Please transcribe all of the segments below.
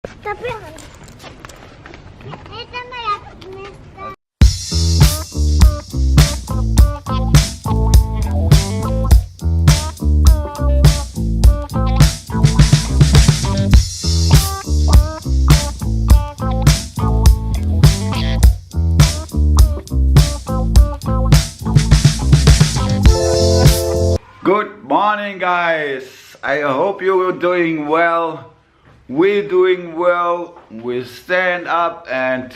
Tapi это моя место. Good morning, guys. I hope you're doing well. We're doing well. We stand up and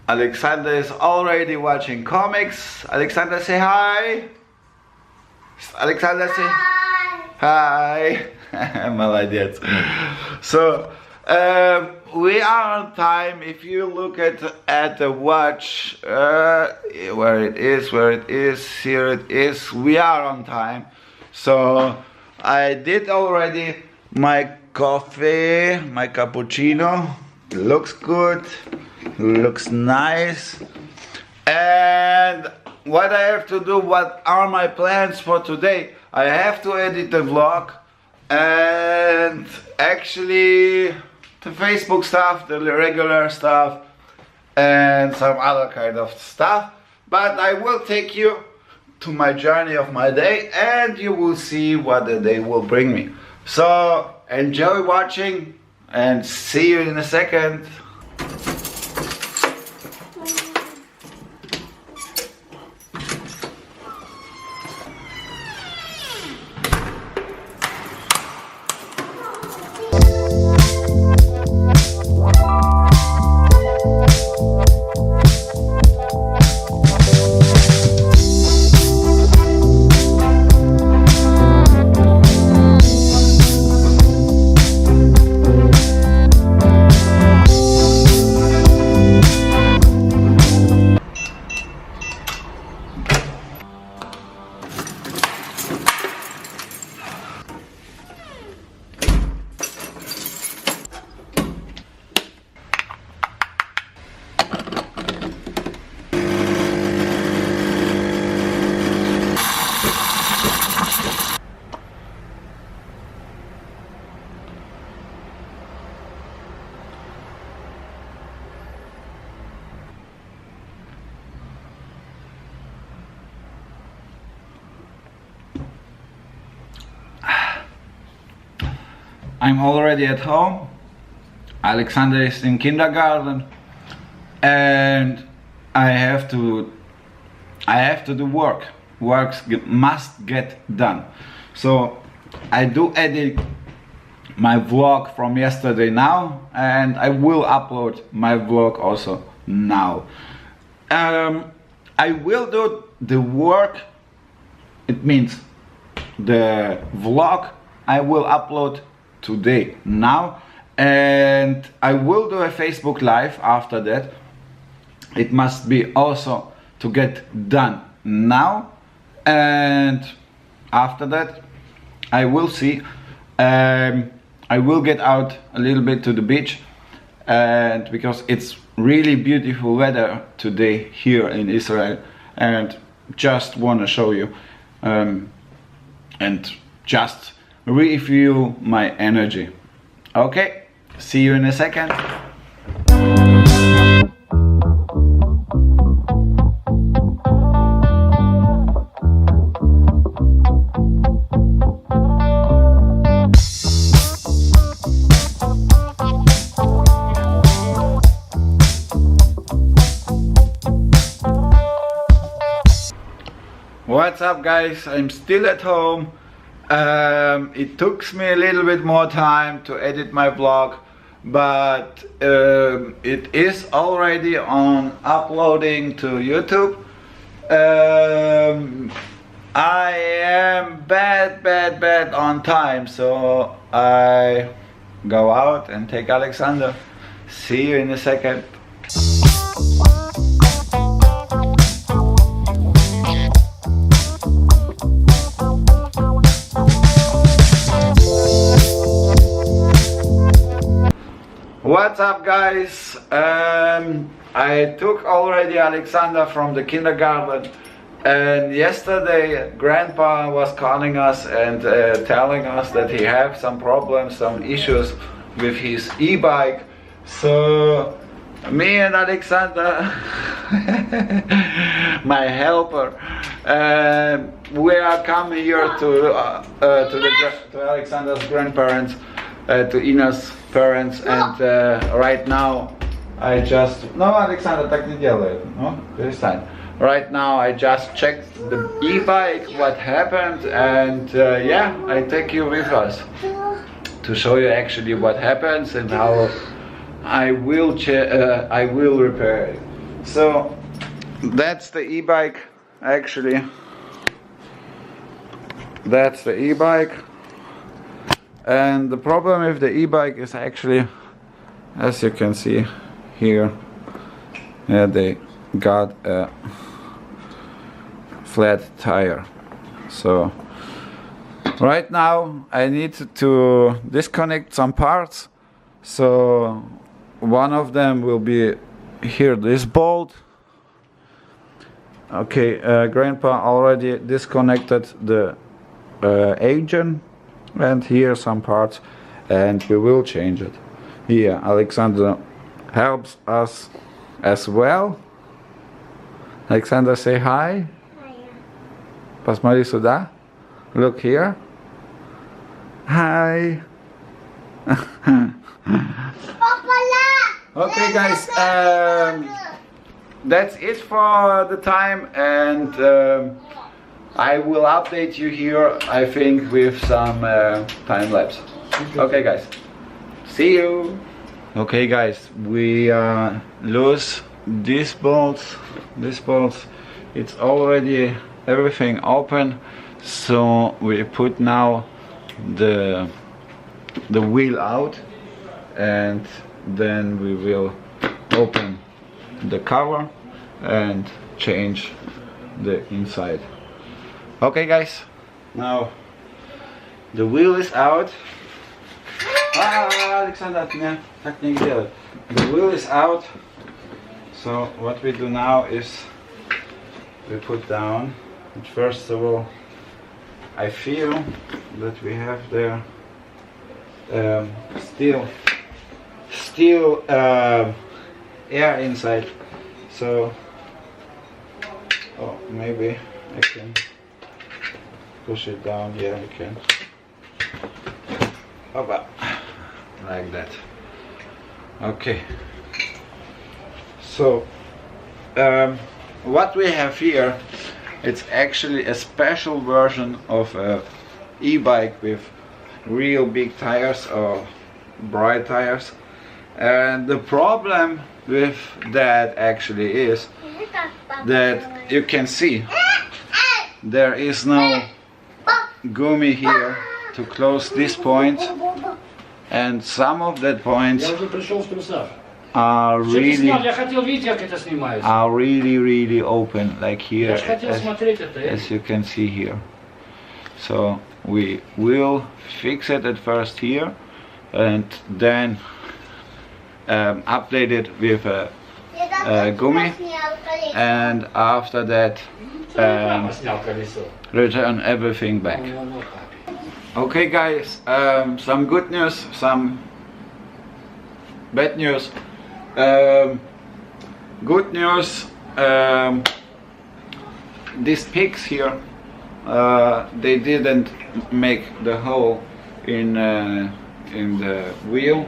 Alexander is already watching comics. Alexander, say hi. Alexander, say hi. Молодец. So we are on time. If you look at the watch, where it is, here it is. We are on time. So I did already my coffee, my cappuccino. It looks good, looks nice. And what I have to do, what are my plans for today? I have to edit the vlog and actually the Facebook stuff, the regular stuff, and some other kind of stuff. But I will take you to my journey of my day and you will see what the day will bring me. So enjoy watching and see you in a second. I'm already at home. Alexander is in kindergarten and I have to do work. Must get done. So I do edit my vlog from yesterday now and I will upload my vlog also now. I will do the work, it means the vlog I will upload today now, and I will do a Facebook live after that. It must be also to get done now, and after that I will see. I will get out a little bit to the beach, and because it's really beautiful weather today here in Israel, and just want to show you and just refuel my energy. Okay, see you in a second. What's up, guys? I'm still at home. It took me a little bit more time to edit my vlog, but it is already on uploading to YouTube. I am bad on time, so I go out and take Alexander. See you in a second. What's up, guys? I took already Alexander from the kindergarten, and yesterday Grandpa was calling us and telling us that he had some problems, some issues with his e-bike, So me and Alexander, my helper, we are coming here to Alexander's grandparents, to Ina's parents, and right now I just Alexander, tak nie делает, no, перестань. Right now I just checked the e-bike, what happened, and yeah, I take you with us to show you actually what happens and how I will repair it. So that's the e-bike actually. That's the e-bike, and the problem with the e-bike is actually, as you can see here, they got a flat tire. So right now I need to disconnect some parts. So one of them will be here, this bolt. Okay, Grandpa already disconnected the engine, and here some parts, and we will change it. Here Alexander helps us as well. Alexander, say hi. Посмотри сюда. Look here. Hi. Okay guys, that's it for the time, and I will update you here, I think, with some time lapse. Okay guys, see you. Okay guys, we lose these bolts. It's already everything open, so we put now the wheel out, and then we will open the cover and change the inside. Okay guys, now the wheel is out. Alexander, так не делай. The wheel is out. So what we do now is we put down, and first of all I feel that we have there still air inside, so maybe I can push it down. Yeah, I can. Opa. Like that. Okay, so what we have here, it's actually a special version of a e-bike with real big tires or bright tires, and the problem with that actually is that you can see there is no gummy here to close this point, and some of that points are really open, like here, as you can see here. So we will fix it at first here, and then update it with a gummy, and after that return everything back. Okay guys, some good news, some bad news. Good news, these pigs here, they didn't make the hole in the wheel.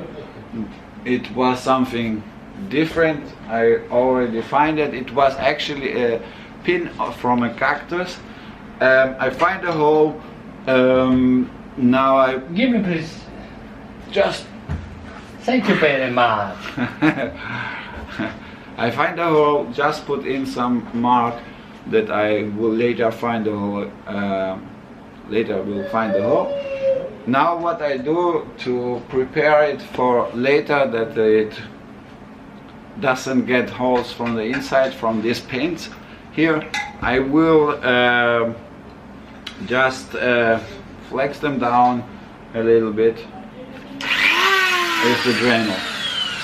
It was something different. I already find it. It was actually a pin from a cactus. I find a hole. Now I give me please. Just thank you very much. I find a hole. Just put in some mark that I will later find the hole. Later we'll find the hole. Now what I do to prepare it for later, that it doesn't get holes from the inside from these pins here, I will just flex them down a little bit with the drainer.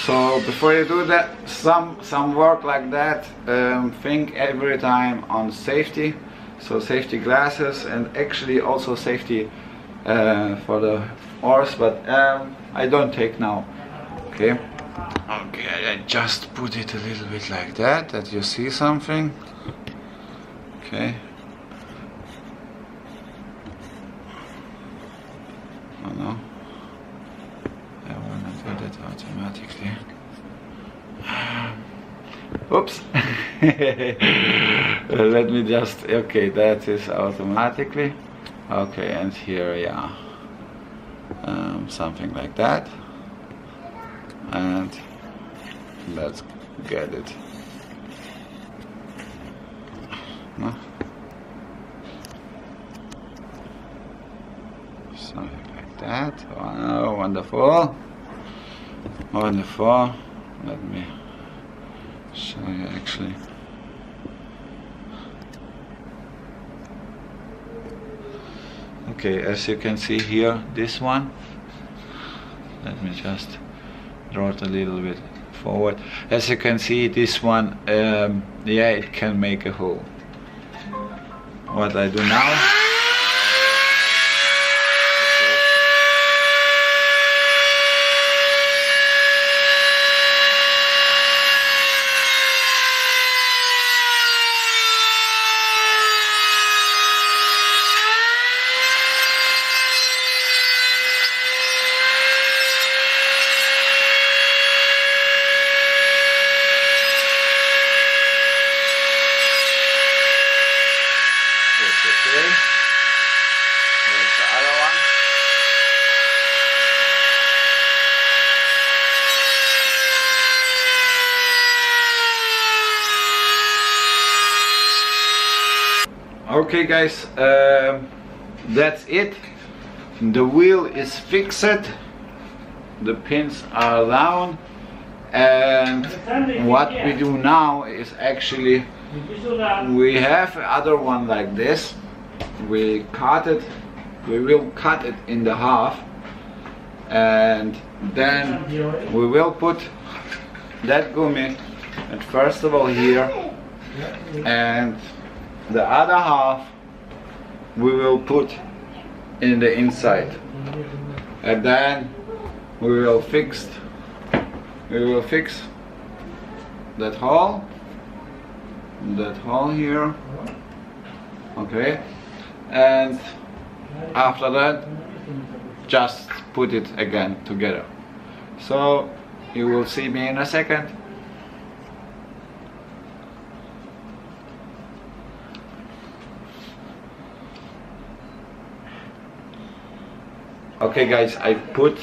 So before you do that, some work like that, think every time on safety. So safety glasses, and actually also safety for the horse, but I don't take now. Okay, Okay, I just put it a little bit like that you see something. Okay. Oh no. I wanna do that automatically. Oops. Let me just, okay, that is automatically. Okay, and here, yeah. Something like that. And let's get it. No? Something like that. Oh, wonderful. Wonderful. Let me show you actually. Okay, as you can see here, this one. Let me just draw it a little bit forward. As you can see, this one, yeah, it can make a hole. What I do now, okay. Here's the other one. Okay guys, that's it. The wheel is fixed, the pins are down, and what we do now is actually we have other one like this. We will cut it in the half, and then we will put that gummy and first of all here, and the other half we will put in the inside, and then we will fix that hole here. Okay, and after that just put it again together. So you will see me in a second. Okay guys, I put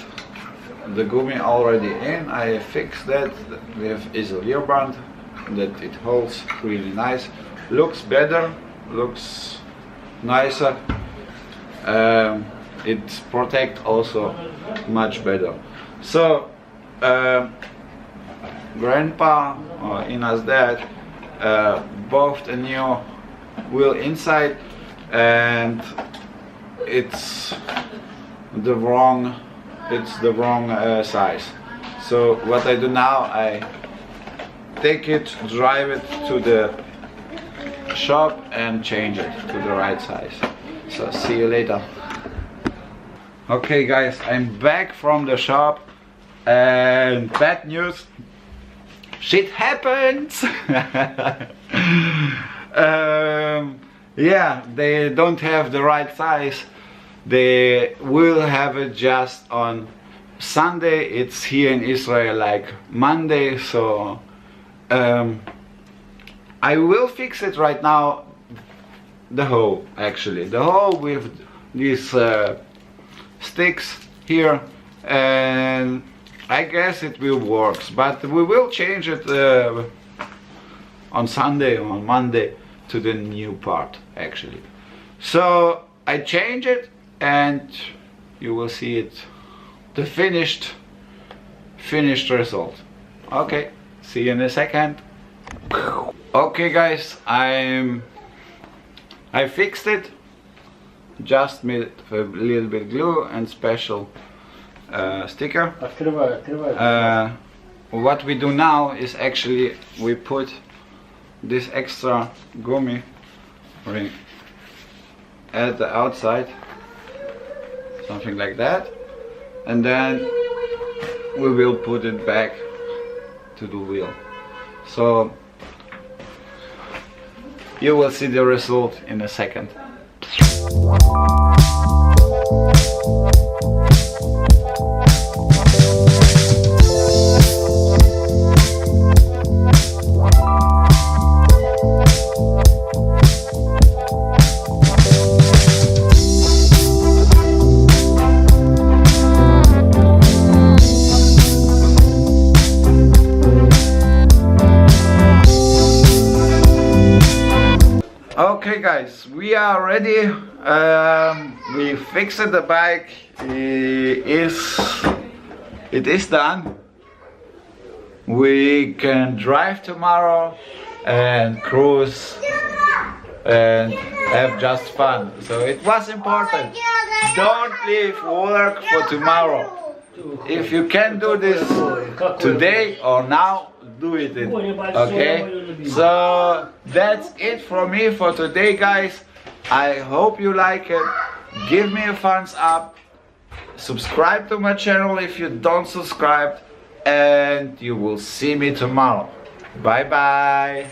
the gummy already in. I fixed that with isolierband, that it holds really nice, looks better, looks nicer. It protects also much better. So grandpa or Ina's dad bought a new wheel inside, and it's the wrong size. So what I do now, I take it, drive it to the shop and change it to the right size. So see you later. Okay guys, I'm back from the shop, and bad news, shit happens. Yeah, they don't have the right size. They will have it just on Sunday. It's here in Israel like Monday, so I will fix it right now. The hole, actually, the hole with these sticks here, and I guess it will work, but we will change it on Sunday or on Monday to the new part actually. So I change it, and you will see it, the finished result. Okay, see you in a second. Okay guys, I fixed it, just made a little bit glue and special sticker. What we do now is actually we put this extra gummy ring at the outside, something like that, and then we will put it back to the wheel. So you will see the result in a second. Okay guys, we are ready. We fixed the bike. It is done. We can drive tomorrow and cruise and have just fun. So it was important. Don't leave work for tomorrow. If you can do this today or now, do it. Okay? So that's it from me for today, guys. I hope you like it. Give me a thumbs up. Subscribe to my channel if you don't subscribe. And you will see me tomorrow. Bye bye.